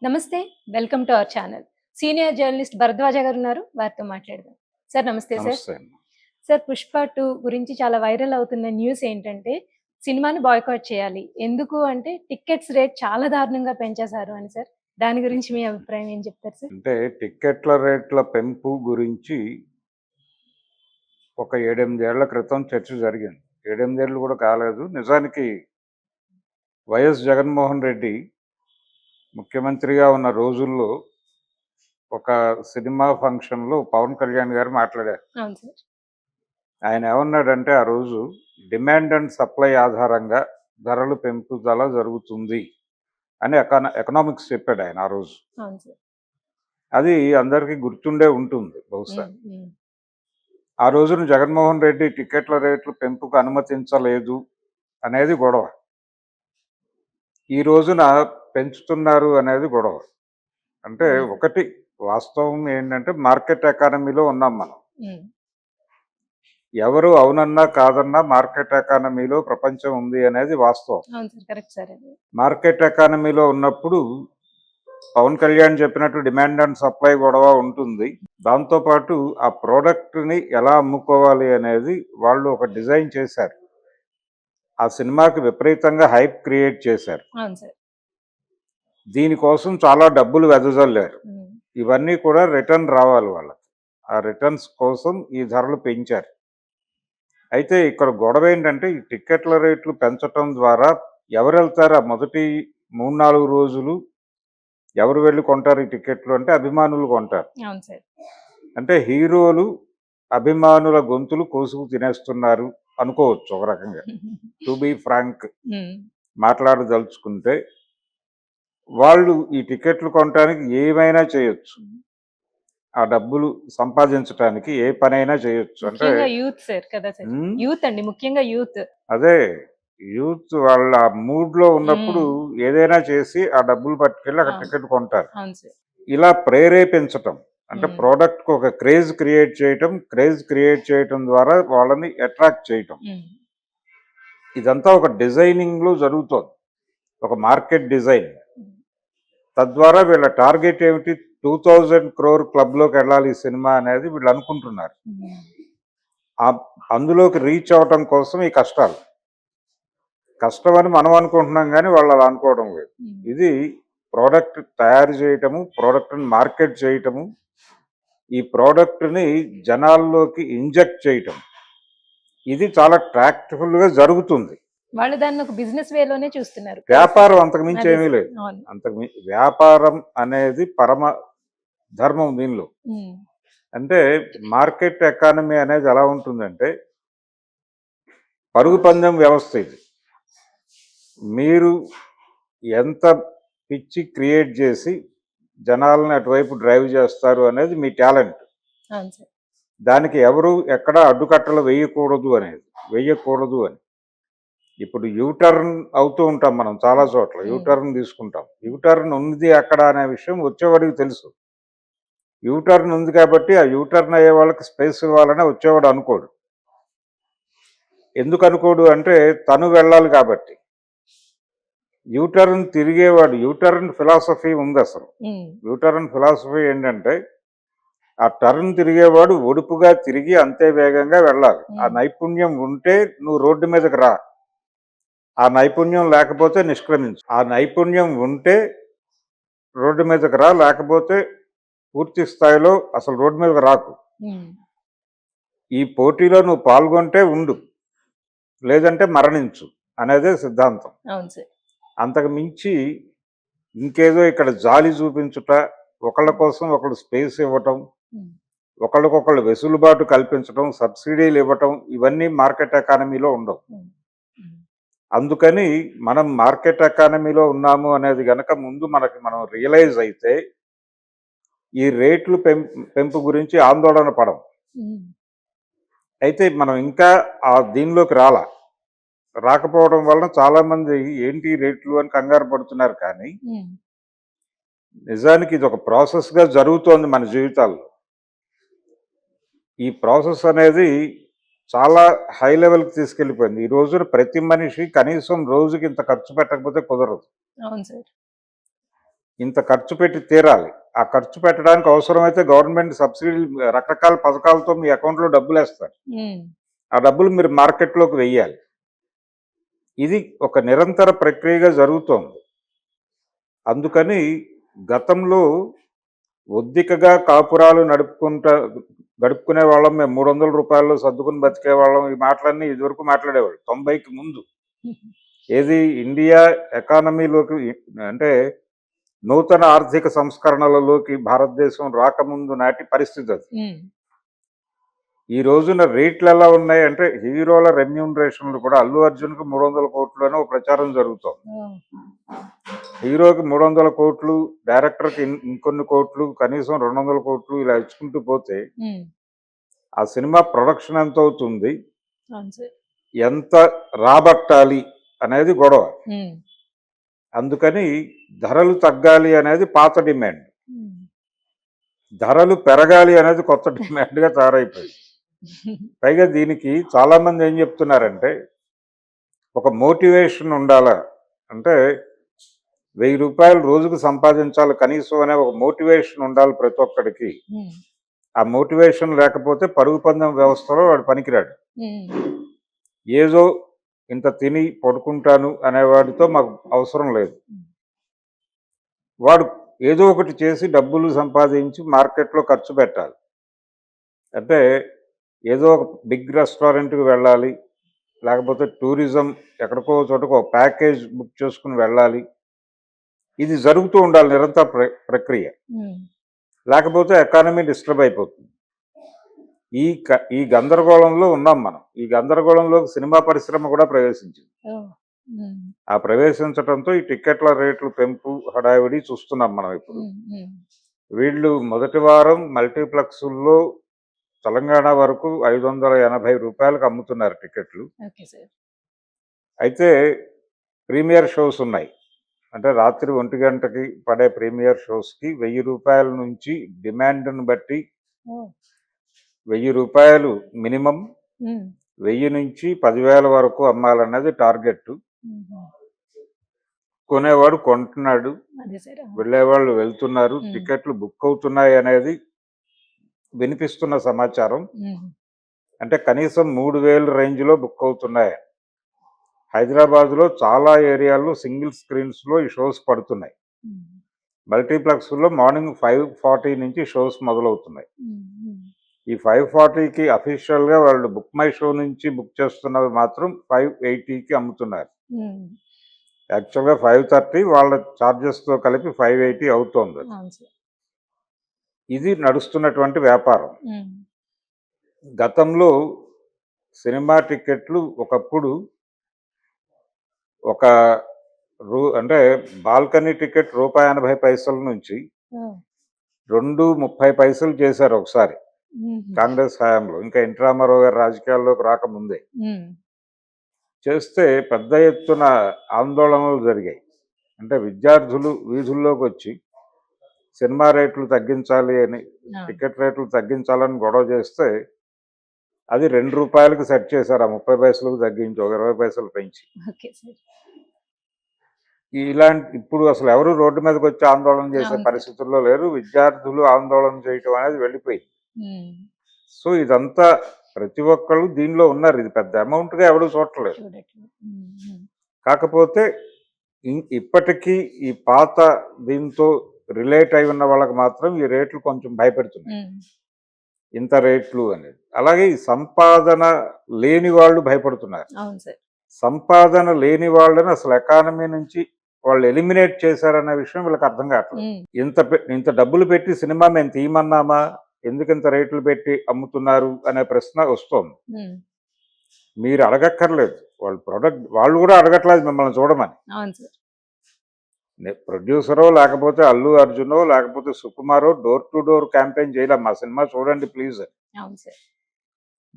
నమస్తే. Welcome to our channel. Senior journalist Bharadwaj గారున్నారు. వారితో మాట్లాడదాం. సార్ నమస్తే సార్. నమస్తే అండి. సార్ 'పుష్ప 2' గురించి చాలా వైరల్ అవుతున్న న్యూస్ ఏంటంటే, సినిమాని బాయ్కాట్ చేయాలి. ఎందుకు అంటే టికెట్స్ రేట్ చాలా దారుణంగా పెంచేశారు అని సార్. దాని గురించి మీ అభిప్రాయం ఏం చెప్తారు సార్? అంటే టిక్కెట్ల రేట్ల పెంపు గురించి ఒక 7, 8 ఏళ్ల క్రితం చర్చ జరిగింది. 7, 8 ఏళ్ళు కూడా కాలేదు. నిజానికి వైఎస్ జగన్మోహన్ రెడ్డి ముఖ్యమంత్రిగా ఉన్న రోజుల్లో ఒక సినిమా ఫంక్షన్‌లో పవన్ కళ్యాణ్ గారు మాట్లాడారు. అవును సార్. ఆయన ఏమన్నాడంటే ఆ రోజు డిమాండ్ అండ్ సప్లై ఆధారంగా ధరలు పెంపుదల జరుగుతుంది అని ఎకనామిక్స్ చెప్పాడు ఆయన ఆ రోజు. అవును సార్. అది అందరికీ గుర్తుండే ఉంటుంది బహుశా. హ్మ్. హ్మ్. ఆ రోజున జగన్మోహన్ రెడ్డి టికెట్ల రేట్లు పెంపుకు అనుమతించలేదు అనేది గొడవ. ఈ రోజున పెంచుతున్నారు అనేది గొడవ. అంటే అవును సార్. ఒకటి వాస్తవం ఏంటంటే మార్కెట్ ఎకానమీలో ఉన్నాం మనం. హ్మ్. ఎవరు అవునన్నా కాదన్నా మార్కెట్ ఎకానమీలో ప్రపంచం ఉంది అనేది వాస్తవం. అవును సార్. కరెక్ట్ సార్ అది. మార్కెట్ ఎకానమీలో ఉన్నప్పుడు పవన్ కళ్యాణ్ చెప్పినట్టు డిమాండ్ అండ్ సప్లై గొడవ ఉంటుంది. దాంతోపాటు ఆ ప్రోడక్ట్ని ఎలా అమ్ముకోవాలి అనేది వాళ్ళు ఒక డిజైన్ చేశారు. ఆ సినిమాకి విపరీతంగా హైప్ క్రియేట్ చేశారు. అవును సార్. దీనికోసం చాలా డబ్బులు వెదజల్లారు. హ్మ్. ఇవన్నీ కూడా రిటర్న్ రావాలి వాళ్ళకి. ఆ రిటర్న్స్ కోసం ఈ ధరలు పెంచారు. అయితే ఇక్కడ గొడవ ఏంటంటే ఈ టిక్కెట్ల రేట్లు పెంచటం ద్వారా ఎవరు వెళ్తారు ఆ మొదటి 3, 4 రోజులు ఎవరు వెళ్ళి కొంటారు ఈ టికెట్లు అంటే అభిమానులు కొంటారు. అవును సార్. అంటే హీరోలు అభిమానుల గొంతులు కోసుకు తినేస్తున్నారు అనుకోవచ్చు ఒక రకంగా. టు బీ ఫ్రాంక్ హ్మ్. మాట్లాడదలుచుకుంటే వాళ్ళు ఈ టికెట్లు కొనటానికి ఏమైనా చేయొచ్చు. ఆ డబ్బులు సంపాదించటానికి ఏ పనైనా చేయొచ్చు. అంటే ముఖ్యంగా యూత్ సార్ కదా సార్. హ్మ్. యూత్ అండి. ముఖ్యంగా యూత్. అదే యూత్ వాళ్ళ మూడ్‌లో ఉన్నప్పుడు హ్మ్. ఏదైనా చేసి ఆ డబ్బులు పట్టుకెళ్ళి అక్కడ అవును. టికెట్ కొంటారు. అవును సార్. ఇలా ప్రేరేపించటం అంటే హ్మ్. ప్రొడక్ట్‌కి ఒక క్రేజ్ క్రియేట్ చేయటం ద్వారా వాళ్ళని అట్రాక్ట్ చేయటం. హ్మ్. ఇదంతా ఒక డిజైనింగ్‌లో జరుగుతోంది. ఒక మార్కెట్ డిజైన్. హ్మ్. తద్వారా వీళ్ళ టార్గెట్ ఏమిటి? 2000 క్రోర్ క్లబ్‌లోకెళ్ళాలి ఈ సినిమా అనేది వీళ్ళు అనుకుంటున్నారు. హ్మ్. అందులోకి రీచ్ అవ్వటం కోసం ఈ కష్టాలు. కష్టమని మనం అనుకుంటున్నాం గానీ వాళ్ళు అలా అనుకోవడం లేదు. హ్మ్. ఇది ప్రోడక్ట్ తయారు చేయటము, ప్రోడక్ట్‌ని మార్కెట్ చేయటము, ఈ ప్రోడక్ట్‌ని జనాల్లోకి ఇంజెక్ట్ చేయటం. ఇది చాలా ట్రాక్ట్‌ఫుల్‌గా జరుగుతుంది. వాళ్ళు దాన్ని ఒక బిజినెస్ వేలోనే చూస్తున్నారు. కదా సార్. వ్యాపారం అంతకు మించి అదే ఏమీ సార్. లేదు. అవును. వ్యాపారం అనేది పరమ ధర్మం దీనిలో. హ్మ్. అంటే మార్కెట్ ఎకానమీ అనేది ఎలా ఉంటుందంటే పరుగు పందెం వ్యవస్థ ఇది. మీరు ఎంత పిచ్చి క్రియేట్ చేసి జనాలను అటువైపు డ్రైవ్ చేస్తారు అనేది మీ టాలెంట్. అవును సార్. దానికి ఎవరు ఎక్కడ అడ్డుకట్టలు వెయ్యకూడదు అని. ఇప్పుడు యూటర్న్ అవుతూ ఉంటాం మనం చాలా చోట్ల. హ్మ్. యూటర్న్ తీసుకుంటాం. యూటర్న్ ఉంది అక్కడ అనే విషయం వచ్చేవాడికి తెలుసు. యూటర్న్ ఉంది కాబట్టి ఆ యూటర్న్ అయ్యే వాళ్ళకి స్పేస్ ఇవ్వాలని వచ్చేవాడు అనుకోడు. ఎందుకు అనుకోడు అంటే తను వెళ్ళాలి కాబట్టి. యూటర్న్ ఫిలాసఫీ ఉంది అసలు. హ్మ్. యూటర్న్ ఫిలాసఫీ ఏంటంటే ఆ టర్న్ తిరిగేవాడు ఒడుపుగా తిరిగి అంతే వేగంగా వెళ్ళాలి. ఆ హ్మ్. నైపుణ్యం ఉంటే నువ్వు రోడ్డు మీదకి రా. ఆ నైపుణ్యం లేకపోతే నిష్క్రమించు. ఆ నైపుణ్యం ఉంటే రోడ్డు మీదకి రా, లేకపోతే పూర్తి స్థాయిలో అసలు రోడ్డు మీదకి రాకు. హ్మ్. ఈ పోటీలో నువ్వు పాల్గొంటే ఉండు, లేదంటే మరణించు అనేదే సిద్ధాంతం. అవును సార్. అంతకు మించి ఇంకేదో ఇక్కడ జాలి చూపించుట, ఒకళ్ళ కోసం ఒకళ్ళు స్పేస్ ఇవ్వటం, హ్మ్. ఒకళ్ళకొకళ్ళు వెసులుబాటు కల్పించడం, సబ్సిడీలు ఇవ్వటం ఇవన్నీ మార్కెట్ ఎకానమీలో ఉండవు. హ్మ్. హ్మ్. అందుకని మనం మార్కెట్ ఎకానమీలో ఉన్నాము అనేది గనక ముందు మనం రియలైజ్ అయితే ఈ రేట్లు పెంపు గురించి ఆందోళన పడం. హ్మ్. అయితే మనం ఇంకా దీనిలోకి రాకపోవడం వలన చాలామంది ఏంటి రేట్లు అని కంగారు పడుతున్నారు కానీ హ్మ్. నిజానికి ఇది ఒక ప్రాసెస్‌గా జరుగుతోంది మన జీవితాల్లో. ఈ ప్రాసెస్ అనేది చాలా హై లెవెల్‌కి తీసుకెళ్ళిపోయింది. ఈ రోజున ప్రతి మనిషి కనీసం రోజుకి ఇంత ఖర్చు పెట్టకపోతే కుదరదు. అవును సార్. ఇంత ఖర్చు పెట్టి తీరాలి. ఆ ఖర్చు పెట్టడానికి అవసరమైతే గవర్నమెంట్ సబ్సిడీలు రకరకాల పథకాలతో మీ అకౌంట్‌లో డబ్బులేస్తారు. హ్మ్. ఆ డబ్బులు మీరు మార్కెట్‌లోకి వెయ్యాలి. ఇది ఒక నిరంతర ప్రక్రియగా జరుగుతోంది. అందుకని గతంలో ఒద్దికగా కాపురాలు గడుపుకునే వాళ్ళం మేము. రూ. 300 సర్దుకుని బతికేవాళ్ళం. ఈ మాటలన్నీ ఇదివరకు మాట్లాడేవాళ్ళు 90కి ముందు. ఏది ఇండియా ఎకానమీలోకి అంటే నూతన ఆర్థిక సంస్కరణలలోకి భారతదేశం రాకముందు నాటి పరిస్థితి అది. హ్మ్. ఈ రోజున రేట్లు ఎలా ఉన్నాయి అంటే హీరోల రెమ్యూనరేషన్లు కూడా అల్లు అర్జున్కి 300 కోట్లు అని ఒక ప్రచారం జరుగుతోంది. ఓహ్! హీరోకి 300 కోట్లు, డైరెక్టర్కి ఇంకొన్ని కోట్లు, కనీసం 200 కోట్లు ఇలా ఇచ్చుకుంటూ పోతే హ్మ్. ఆ సినిమా ప్రొడక్షన్ ఎంత అవుతుంది, అవును సార్. ఎంత రాబట్టాలి అనేది గొడవ. హ్మ్. అందుకని ధరలు తగ్గాలి అనేది పాత డిమాండ్, హ్మ్. ధరలు పెరగాలి అనేది కొత్త డిమాండ్గా తయారైపోయింది. పైగా దీనికి చాలామంది ఏం చెప్తున్నారంటే ఒక మోటివేషన్ ఉండాలా అంటే రూ. 1000 రోజుకు సంపాదించాలి కనీసం అనే ఒక మోటివేషన్ ఉండాలి ప్రతి ఒక్కడికి. హ్మ్. ఆ మోటివేషన్ లేకపోతే పరుగు పందెం వ్యవస్థలో వాడు పనికిరాడు. హ్మ్. ఏదో ఇంత తిని పడుకుంటాను అనేవాడితో మాకు అవసరం లేదు. వాడు ఏదో ఒకటి చేసి డబ్బులు సంపాదించి మార్కెట్లో ఖర్చు పెట్టాలి. అంటే ఏదో ఒక బిగ్ రెస్టారెంట్కి వెళ్ళాలి, లేకపోతే టూరిజం ఎక్కడికో చోటకు ఒక ప్యాకేజ్ బుక్ చేసుకుని వెళ్ళాలి. ఇది జరుగుతూ ఉండాలి నిరంతర ప్రక్రియ. హ్మ్. లేకపోతే ఎకానమీ డిస్టర్బ్ అయిపోతుంది. ఈ గందరగోళంలో ఉన్నాం మనం. ఈ గందరగోళంలోకి సినిమా పరిశ్రమ కూడా ప్రవేశించింది. ఓహ్! హ్మ్. ఆ ప్రవేశించడంతో ఈ టిక్కెట్ల రేట్లు పెంపు హడావిడి చూస్తున్నాం మనం ఇప్పుడు. హ్మ్. హ్మ్. వీళ్ళు మొదటి వారం మల్టీప్లెక్సుల్లో తెలంగాణ వరకు రూ. 580కి అమ్ముతున్నారు టికెట్లు. Okay sir. అయితే ప్రీమియర్ షోస్ ఉన్నాయి. అంటే రాత్రి 1 గంటకి పడే ప్రీమియర్ షోస్కి రూ. 1000 నుంచి డిమాండ్ను బట్టి ఓహ్! రూ. 1000 మినిమం, హ్మ్. 1000 నుంచి 10,000 వరకు అమ్మాలన్నది టార్గెట్. హుహు. కొనేవాడు కొంటున్నాడు, అదే సార్. ఆ! వెళ్ళేవాళ్ళు వెళ్తున్నారు, హ్మ్. టికెట్లు బుక్ అవుతున్నాయి అనేది వినిపిస్తున్న సమాచారం. హ్మ్. అంటే కనీసం 3000 రేంజ్లో బుక్ అవుతున్నాయి. హైదరాబాద్లో చాలా ఏరియాల్లో సింగిల్ స్క్రీన్స్లో ఈ షోస్ పడుతున్నాయి. హ్మ్. మల్టీప్లెక్స్లో మార్నింగ్ 5:40 నుంచి షోస్ మొదలవుతున్నాయి. హ్మ్. హ్మ్. ఈ 5:40కి అఫీషియల్గా వాళ్ళు బుక్ మై షో నుంచి బుక్ చేస్తున్నవి మాత్రం 580కి అమ్ముతున్నారు. హ్మ్. యాక్చువల్గా 5:30 వాళ్ళ ఛార్జెస్తో కలిపి 580 అవుతోంది. అవును సార్. ఇది నడుస్తున్నటువంటి వ్యాపారం. హ్మ్. గతంలో సినిమా టికెట్లు ఒకప్పుడు ఒక అంటే బాల్కనీ టికెట్ రూ. 1.80 నుంచి ఓహ్! 2.30 చేశారు ఒకసారి హుహు. కాంగ్రెస్ హయాంలో. ఇంకా ఎన్టీ రామారావు గారు రాజకీయాల్లోకి రాకముందే. హ్మ్. చేస్తే పెద్ద ఎత్తున ఆందోళనలు జరిగాయి. అంటే విద్యార్థులు వీధుల్లోకి వచ్చి సినిమా రేట్లు తగ్గించాలి అని, ఆ! టికెట్ రేట్లు తగ్గించాలని గొడవ చేస్తే అది రూ. 2కి సెట్ చేశారు. ఆ 30 పైసలకు తగ్గించి ఒక 20 పైసలు పెంచి. Okay sir. ఇప్పుడు అసలు ఎవరు రోడ్డు మీదకి వచ్చి ఆందోళన చేసే అవును సార్. పరిస్థితుల్లో లేరు. విద్యార్థులు ఆందోళన చేయటం అనేది వెళ్ళిపోయింది. హ్మ్. సో ఇదంతా ప్రతి ఒక్కళ్ళు దీనిలో ఉన్నారు. ఇది పెద్ద అమౌంట్‌గా ఎవడు చూడట్లేదు. చూడట్లేదు. హ్మ్. హ్మ్. కాకపోతే ఇప్పటికీ ఈ పాత దీంతో రిలేట్ అయి ఉన్న వాళ్ళకి మాత్రం ఈ రేట్లు కొంచెం భయపెడుతున్నాయి. హ్మ్. ఇంత రేట్లు అనేది. అలాగే ఈ సంపాదన లేని వాళ్ళు భయపడుతున్నారు. అవును సార్. సంపాదన లేని వాళ్ళని అసలు ఎకానమీ నుంచి వాళ్ళు ఎలిమినేట్ చేశారన్న విషయం వీళ్ళకి అర్థం కావట్లేదు. హ్మ్. ఇంత డబ్బులు పెట్టి సినిమా మేము తీయమన్నామా, ఎందుకు ఇంత రేట్లు పెట్టి అమ్ముతున్నారు అనే ప్రశ్న వస్తోంది. హ్మ్. మీరు అడగక్కర్లేదు, వాళ్ళు కూడా అడగట్లేదు మిమ్మల్ని చూడమని. అవును సార్. ప్రొడ్యూసరో లేకపోతే అల్లు అర్జునో లేకపోతే సుకుమారో డోర్ టు డోర్ క్యాంపెయిన్ చేయలేం మా సినిమా చూడండి ప్లీజ్ అని. అవును సార్.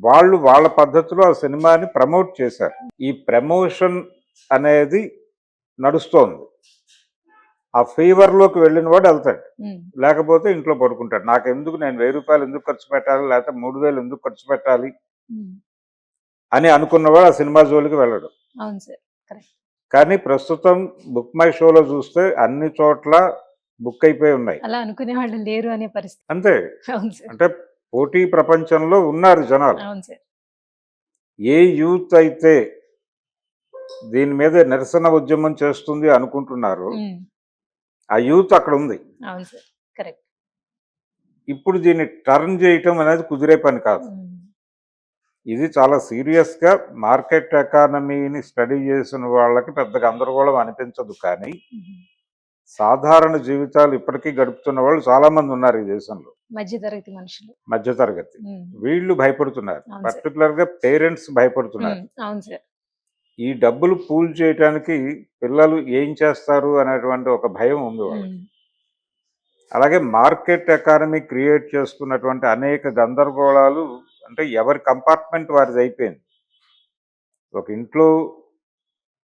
వాళ్ళు వాళ్ళ పద్ధతిలో ఆ సినిమాని ప్రమోట్ చేశారు. ఈ ప్రమోషన్ అనేది నడుస్తోంది. ఆ ఫీవర్లోకి వెళ్ళిన వాడు వెళ్తాడు, హ్మ్. లేకపోతే ఇంట్లో పడుకుంటాడు. నాకెందుకు, నేను రూ. 1000 ఎందుకు ఖర్చు పెట్టాలి, లేకపోతే 3000 ఎందుకు ఖర్చు పెట్టాలి హ్మ్. అని అనుకున్నవాడు ఆ సినిమా జోలికి వెళ్ళడు. అవును సార్. కరెక్ట్. కానీ ప్రస్తుతం బుక్ మై షోలో చూస్తే అన్ని చోట్ల బుక్ అయిపోయి ఉన్నాయి. అలా అనుకునే వాళ్ళు లేరు అనే పరిస్థితి. అంతే. అవును సార్. అంటే పోటీ ప్రపంచంలో ఉన్నారు జనాలు. అవును సార్. ఏ యూత్ అయితే దీని మీద నిరసన ఉద్యమం చేస్తుంది అనుకుంటున్నారు, హ్మ్. ఆ యూత్ అక్కడ ఉంది. అవును సార్. కరెక్ట్. ఇప్పుడు దీన్ని టర్న్ చేయటం అనేది కుదిరే పని కాదు. హ్మ్. ఇది చాలా సీరియస్‌గా మార్కెట్ ఎకానమీని స్టడీ చేసిన వాళ్ళకి పెద్ద గందరగోళం అనిపించదు కానీ, హుహు. సాధారణ జీవితాలు ఇప్పటికీ గడుపుతున్న వాళ్ళు చాలామంది ఉన్నారు ఈ దేశంలో. మధ్య తరగతి మనుషులు. మధ్యతరగతి. హ్మ్. వీళ్ళు భయపడుతున్నారు. అవును సార్. పర్టిక్యులర్‌గా పేరెంట్స్ భయపడుతున్నారు. అవును సార్. ఈ డబ్బులు పూల్ చేయటానికి పిల్లలు ఏం చేస్తారు అనేటువంటి ఒక భయం ఉంది వాళ్ళకి. హ్మ్. అలాగే మార్కెట్ ఎకానమీ క్రియేట్ చేస్తున్నటువంటి అనేక గందరగోళాలు, అంటే ఎవరి కంపార్ట్మెంట్ వారిది అయిపోయింది. ఒక ఇంట్లో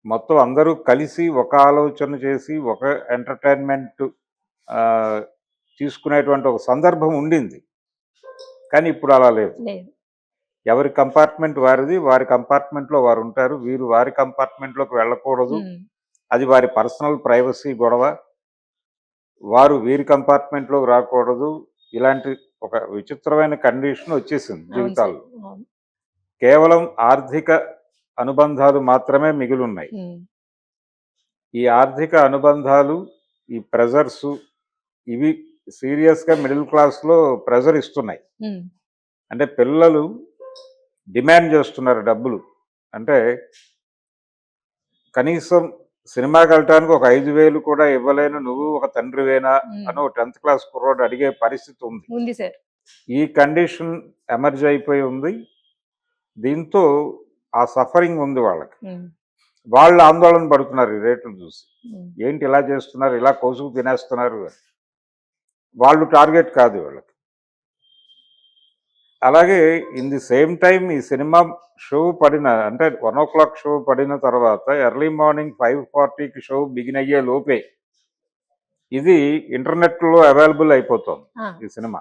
మొత్తం అందరూ కలిసి ఒక ఆలోచన చేసి ఒక ఎంటర్టైన్మెంట్ తీసుకునేటువంటి ఒక సందర్భం ఉండింది. కానీ ఇప్పుడు అలా లేదు. లేదు. ఎవరి కంపార్ట్మెంట్ వారిది, వారి కంపార్ట్మెంట్లో వారు ఉంటారు. వీరు వారి కంపార్ట్మెంట్లోకి వెళ్ళకూడదు. హ్మ్. అది వారి పర్సనల్ ప్రైవసీ గొడవ. వారు వీరి కంపార్ట్మెంట్లోకి రాకూడదు. ఇలాంటి ఒక విచిత్రమైన కండిషన్ వచ్చేసింది అవును సార్. జీవితాల్లో. అవును. కేవలం ఆర్థిక అనుబంధాలు మాత్రమే మిగిలున్నాయి. హ్మ్. ఈ ఆర్థిక అనుబంధాలు, ఈ ప్రెజర్సు, ఇవి సీరియస్‌గా మిడిల్ క్లాస్‌లో ప్రెజర్ ఇస్తున్నాయి. హ్మ్. అంటే పిల్లలు డిమాండ్ చేస్తున్నారు డబ్బులు. అంటే కనీసం సినిమాకెళ్ళటానికి ఒక 5,000 కూడా ఇవ్వలేను నువ్వు ఒక తండ్రివేనా హ్మ్. అని ఒక 10th క్లాస్ కుర్రోడు అడిగే పరిస్థితి ఉంది. ఉంది సార్. ఈ కండిషన్ ఎమర్జ్ అయిపోయి ఉంది. దీంతో ఆ సఫరింగ్ ఉంది వాళ్ళకి. హ్మ్. వాళ్ళు ఆందోళన పడుతున్నారు ఈ రేట్లు చూసి. హ్మ్. ఏంటి ఇలా చేస్తున్నారు, ఇలా కోసుకు తినేస్తున్నారు అని. వాళ్ళు టార్గెట్ కాదు వీళ్ళకి. అలాగే ఇన్ ది సేమ్ టైమ్ ఈ సినిమా షో పడిన, అంటే 1:00 షో పడిన తర్వాత ఎర్లీ మార్నింగ్ 5:40కి షో బిగిన్ అయ్యే లోపే ఇది ఇంటర్నెట్లో అవైలబుల్ అయిపోతుంది ఆ! ఈ సినిమా.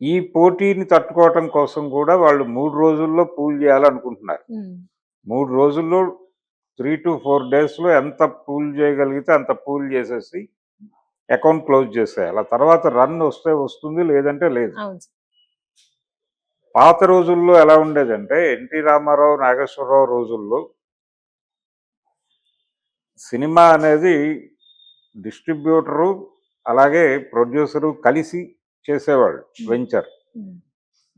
ఈ పోటీని తట్టుకోవటం కోసం కూడా వాళ్ళు 3 రోజుల్లో పూల్ చేయాలనుకుంటున్నారు. హ్మ్. 3 రోజుల్లో 3-4 డేస్‌లో ఎంత పూల్ చేయగలిగితే అంత పూల్ చేసేసి అకౌంట్ క్లోజ్ చేసేయాలి. ఆ తర్వాత రన్ వస్తే వస్తుంది, లేదంటే లేదు. అవును సార్. పాత రోజుల్లో ఎలా ఉండేదంటే ఎన్టీ రామారావు, నాగేశ్వరరావు రోజుల్లో సినిమా అనేది డిస్ట్రిబ్యూటరు అలాగే ప్రొడ్యూసరు కలిసి చేసేవాళ్ళు వెంచర్. హ్మ్.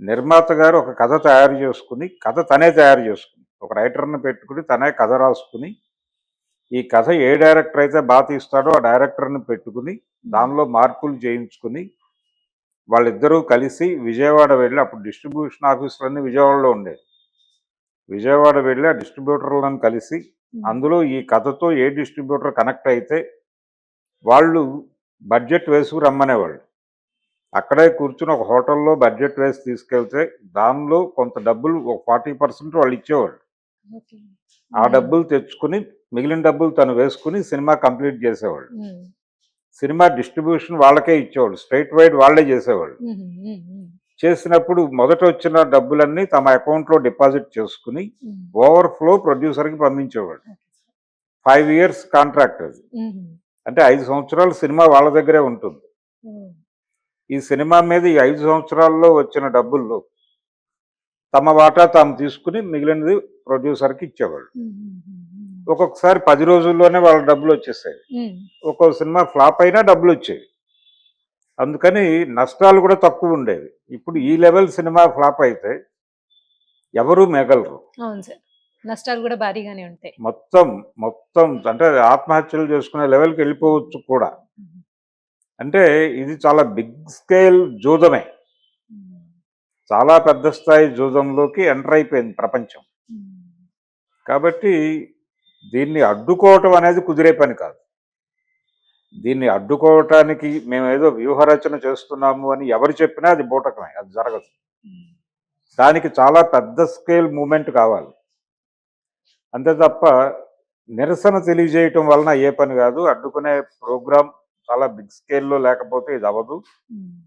నిర్మాత గారు ఒక కథ తయారు చేసుకుని, కథ తనే తయారు చేసుకుని, ఒక రైటర్‌ని పెట్టుకుని తనే కథ రాసుకుని, ఈ కథ ఏ డైరెక్టర్ అయితే బాగా తీస్తాడో ఆ డైరెక్టర్‌ని పెట్టుకుని, దానిలో మార్పులు చేయించుకుని, వాళ్ళిద్దరూ కలిసి విజయవాడ వెళ్ళి, అప్పుడు డిస్ట్రిబ్యూషన్ ఆఫీసులన్నీ విజయవాడలో ఉండేవి. విజయవాడ వెళ్ళి ఆ డిస్ట్రిబ్యూటర్లను కలిసి, హ్మ్. అందులో ఈ కథతో ఏ డిస్ట్రిబ్యూటర్ కనెక్ట్ అయితే వాళ్ళు బడ్జెట్ వేసుకు రమ్మనేవాళ్ళు. అక్కడే కూర్చుని ఒక హోటల్లో బడ్జెట్ వేసి తీసుకెళ్తే దానిలో కొంత డబ్బులు ఒక 40% వాళ్ళు ఇచ్చేవాళ్ళు. ఓకే. ఆ హ్మ్. డబ్బులు తెచ్చుకుని మిగిలిన డబ్బులు తను వేసుకుని సినిమా కంప్లీట్ చేసేవాళ్ళు. హ్మ్. సినిమా డిస్ట్రిబ్యూషన్ వాళ్ళకే ఇచ్చేవాళ్ళు. స్ట్రెయిట్ వైడ్ వాళ్ళే చేసేవాళ్ళు. హుహు. హ్మ్. హ్మ్. చేసినప్పుడు మొదట వచ్చిన డబ్బులన్నీ తమ అకౌంట్లో డిపాజిట్ చేసుకుని హ్మ్. ఓవర్‌ఫ్లో ప్రొడ్యూసర్‌కి పంపించేవాళ్ళు. ఓకే. 5 ఇయర్స్ కాంట్రాక్ట్ అది. హుహు. అంటే 5 సంవత్సరాలు సినిమా వాళ్ళ దగ్గరే ఉంటుంది. హ్మ్. ఈ సినిమా మీద ఈ 5 సంవత్సరాల్లో వచ్చిన డబ్బుల్లో తమ వాటా తాము తీసుకుని మిగిలినది ప్రొడ్యూసర్‌కి ఇచ్చేవాళ్ళు. హుహుహుహు. ఒక్కొక్కసారి 10 రోజుల్లోనే వాళ్ళ డబ్బులు వచ్చేసాయి. హ్మ్. ఒక్కో సినిమా ఫ్లాప్ అయినా డబ్బులొచ్చేవి. అందుకని నష్టాలు కూడా తక్కువ ఉండేవి. ఇప్పుడు ఈ లెవెల్ సినిమా ఫ్లాప్ అయితే ఎవరు మిగలరు. అవును సార్. నష్టాలు గూడా భారీగానే ఉంటాయి. మొత్తం, మొత్తం అంటే ఆత్మహత్యలు చేసుకునే లెవెల్‌కి వెళ్ళిపోవచ్చు కూడా. హుహు. అంటే ఇది చాలా బిగ్ స్కేల్ జూదమే. హ్మ్. చాలా పెద్ద స్థాయి జూదంలోకి ఎంటర్ అయిపోయింది ప్రపంచం. హ్మ్. కాబట్టి దీన్ని అడ్డుకోవటం అనేది కుదిరే పని కాదు. దీన్ని అడ్డుకోవటానికి మేమేదో వ్యూహరచన చేస్తున్నాము అని ఎవరు చెప్పినా అది బూటకమే. అది జరగదు. హ్మ్. దానికి చాలా పెద్ద స్కేల్ మూవ్‌మెంట్ కావాలి. అంతే తప్ప నిరసన తెలియజేయటం వలన అయ్యే పని కాదు. అడ్డుకునే ప్రోగ్రామ్ చాలా బిగ్ స్కేల్‌లో లేకపోతే ఇది అవ్వదు. హ్మ్.